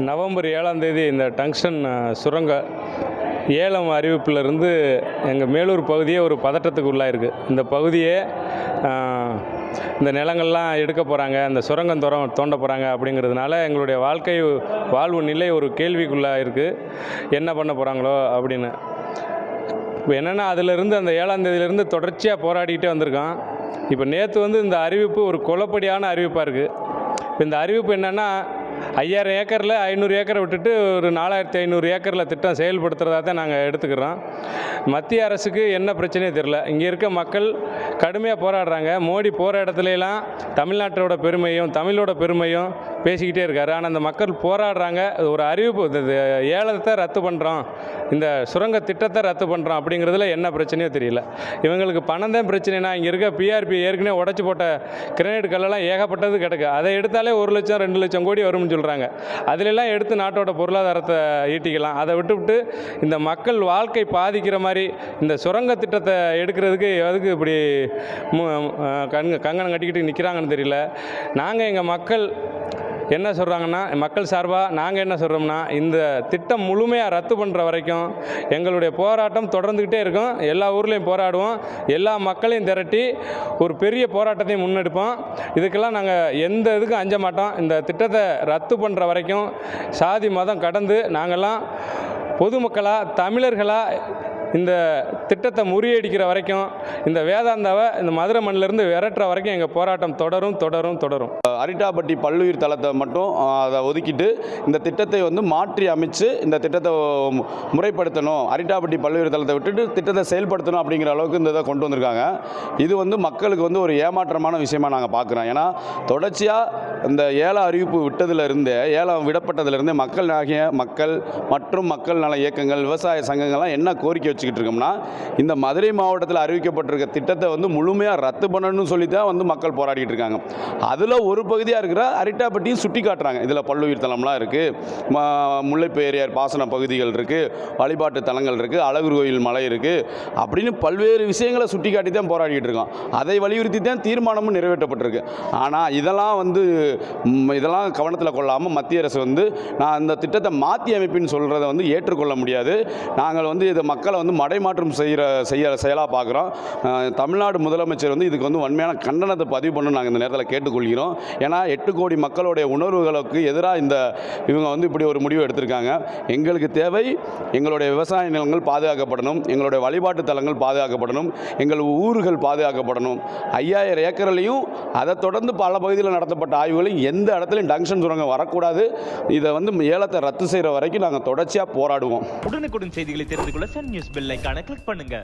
November 7ஆம் தேதி இந்த டங்ஸ்டன் சுரங்க ஏலம் அறிவிப்பிலிருந்து எங்கள் மேலூர் பகுதியே ஒரு பதட்டத்துக்கு உள்ளாயிருக்கு. இந்த பகுதியே இந்த நிலங்கள்லாம் எடுக்க போகிறாங்க, இந்த சுரங்கம் தோண்ட போகிறாங்க அப்படிங்கிறதுனால எங்களுடைய வாழ்வு நிலை ஒரு கேள்விக்குள்ளாக இருக்குது. என்ன பண்ண போகிறாங்களோ அப்படின்னு. இப்போ என்னென்னா அதிலிருந்து அந்த 7ஆம் தேதியிலேருந்து தொடர்ச்சியாக போராடிக்கிட்டே வந்திருக்கோம். இப்போ நேற்று இந்த அறிவிப்பு ஒரு குழப்படியான அறிவிப்பாக இருக்குது. இப்போ இந்த அறிவிப்பு என்னென்னா 5000 ஏக்கரில் 500 ஏக்கரை விட்டுட்டு ஒரு 4500 ஏக்கரில் திட்டம் செயல்படுத்துகிறதா தான் நாங்கள் எடுத்துக்கிறோம். மத்திய அரசுக்கு என்ன பிரச்சனையே தெரில. இங்கே இருக்க மக்கள் கடுமையாக போராடுறாங்க. மோடி போகிற இடத்துலலாம் தமிழ்நாட்டோட பெருமையும் தமிழோட பெருமையும் பேசிக்கிட்டே இருக்காரு. ஆனால் அந்த மக்கள் போராடுறாங்க. ஒரு அறிவிப்பு ஏலத்தை ரத்து பண்ணுறோம், இந்த சுரங்க திட்டத்தை ரத்து பண்ணுறோம் அப்படிங்கிறதுல என்ன பிரச்சனையோ தெரியல. இவங்களுக்கு பணம் தான் பிரச்சனைனா இங்கே இருக்க பிஆர்பி ஏற்கனவே உடச்சி போட்ட கிரனைட் கல்லெல்லாம் ஏகப்பட்டது கிடக்கு. அதை எடுத்தாலே 1 லட்சம் 2 லட்சம் கோடி வரும்னு சொல்கிறாங்க. அதிலெல்லாம் எடுத்து நாட்டோட பொருளாதாரத்தை ஈட்டிக்கலாம். அதை விட்டு இந்த மக்கள் வாழ்க்கை பாதிக்கிற மாதிரி இந்த சுரங்க திட்டத்தை எடுக்கிறதுக்கு எதுக்கு இப்படி கங்கணம் கட்டிக்கிட்டு நிற்கிறாங்கன்னு தெரியல. நாங்கள் எங்கள் மக்கள் என்ன சொல்கிறாங்கன்னா, மக்கள் சார்பாக நாங்கள் என்ன சொல்கிறோம்னா, இந்த திட்டம் முழுமையாக ரத்து பண்ணுற வரைக்கும் எங்களுடைய போராட்டம் தொடர்ந்துக்கிட்டே இருக்கும். எல்லா ஊர்லேயும் போராடுவோம். எல்லா மக்களையும் திரட்டி ஒரு பெரிய போராட்டத்தையும் முன்னெடுப்போம். இதுக்கெல்லாம் நாங்கள் எந்த இதுக்கும் அஞ்ச மாட்டோம். இந்த திட்டத்தை ரத்து பண்ணுற வரைக்கும் சாதி மதம் கடந்து நாங்கள்லாம் பொதுமக்களாக தமிழர்களாக இந்த திட்டத்தை முறியடிக்கிற வரைக்கும், இந்த வேதாந்தாவை இந்த மதுரை மண்ணிலிருந்து விரட்டுற வரைக்கும் எங்கள் போராட்டம் தொடரும். அரிட்டாபட்டி பல்லுயிர் தளத்தை மட்டும் அதை ஒதுக்கிட்டு இந்த திட்டத்தை மாற்றி அமைச்சு இந்த திட்டத்தை முறைப்படுத்தணும், அரிட்டாபட்டி பல்லுயிர் தளத்தை விட்டுட்டு திட்டத்தை செயல்படுத்தணும் அப்படிங்கிற அளவுக்கு இந்த இதை கொண்டு வந்திருக்காங்க. இது மக்களுக்கு ஒரு ஏமாற்றமான விஷயமா நாங்கள் பார்க்குறோம். ஏன்னா தொடர்ச்சியாக இந்த ஏல அறிவிப்பு விட்டதிலிருந்தே, ஏலம் விடப்பட்டதிலிருந்தே மக்கள் மற்றும் மக்கள் நல இயக்கங்கள், விவசாய சங்கங்கள்லாம் என்ன கோரிக்கை வச்சுக்கிட்டு இருக்கோம்னா, இந்த மதுரை மாவட்டத்தில் அறிவிக்கப்பட்டிருக்க திட்டத்தை முழுமையாக ரத்து பண்ணணும்னு சொல்லி தான் மக்கள் போராடிட்டு இருக்காங்க. அதில் ஒரு பகுதியாக இருக்கிற அரிட்டாபட்டியும் சுட்டி காட்டுறாங்க. இதில் பல்லுயிர் தலம்லாம் இருக்குது, முல்லைப்பெரியார் பாசன பகுதிகள் இருக்குது, வழிபாட்டு தலங்கள் இருக்குது, அழகர் கோயில் மலை இருக்குது, அப்படின்னு பல்வேறு விஷயங்களை சுட்டி காட்டி தான் போராடிட்டு இருக்கோம். அதை வலியுறுத்தி தான் தீர்மானமும் நிறைவேற்றப்பட்டிருக்கு. ஆனால் இதெல்லாம் கவனத்தில் கொள்ளாமல் மத்திய அரசு நான் இந்த திட்டத்தை மாற்றி அமைப்பின்னு சொல்கிறத ஏற்றுக்கொள்ள முடியாது. நாங்கள் இதை மக்களை மடைமாற்றம் செயலாக பார்க்குறோம். தமிழ்நாடு முதலமைச்சர் இதுக்கு வன்மையான கண்டனத்தை பதிவு பண்ணணும் நாங்கள் இந்த நேரத்தில் கேட்டுக்கொள்கிறோம். ஏன்னா 8 கோடி மக்களுடைய உணர்வுகளுக்கு எதிராக இவங்க இப்படி ஒரு முடிவு எடுத்திருக்காங்க. எங்களுக்கு தேவை எங்களுடைய விவசாய நிலங்கள் பாதுகாக்கப்படணும், எங்களுடைய வழிபாட்டு தலங்கள் பாதுகாக்கப்படணும், எங்கள் ஊர்கள் பாதுகாக்கப்படணும். 5000 ஏக்கர்லையும் அதை தொடர்ந்து பல பகுதியில் நடத்தப்பட்ட ஆய்வுகளையும் எந்த இடத்துலையும் டங்ஸ்டன் சுரங்கம் வரக்கூடாது. இதை ஏலத்தை ரத்து செய்கிற வரைக்கும் நாங்கள் தொடர்ச்சியாக போராடுவோம். உடனுக்குடன் செய்திகளை தெரிந்து கொள்ள சன் நியூஸ் பெல் ஐகானை கிளிக் பண்ணுங்க.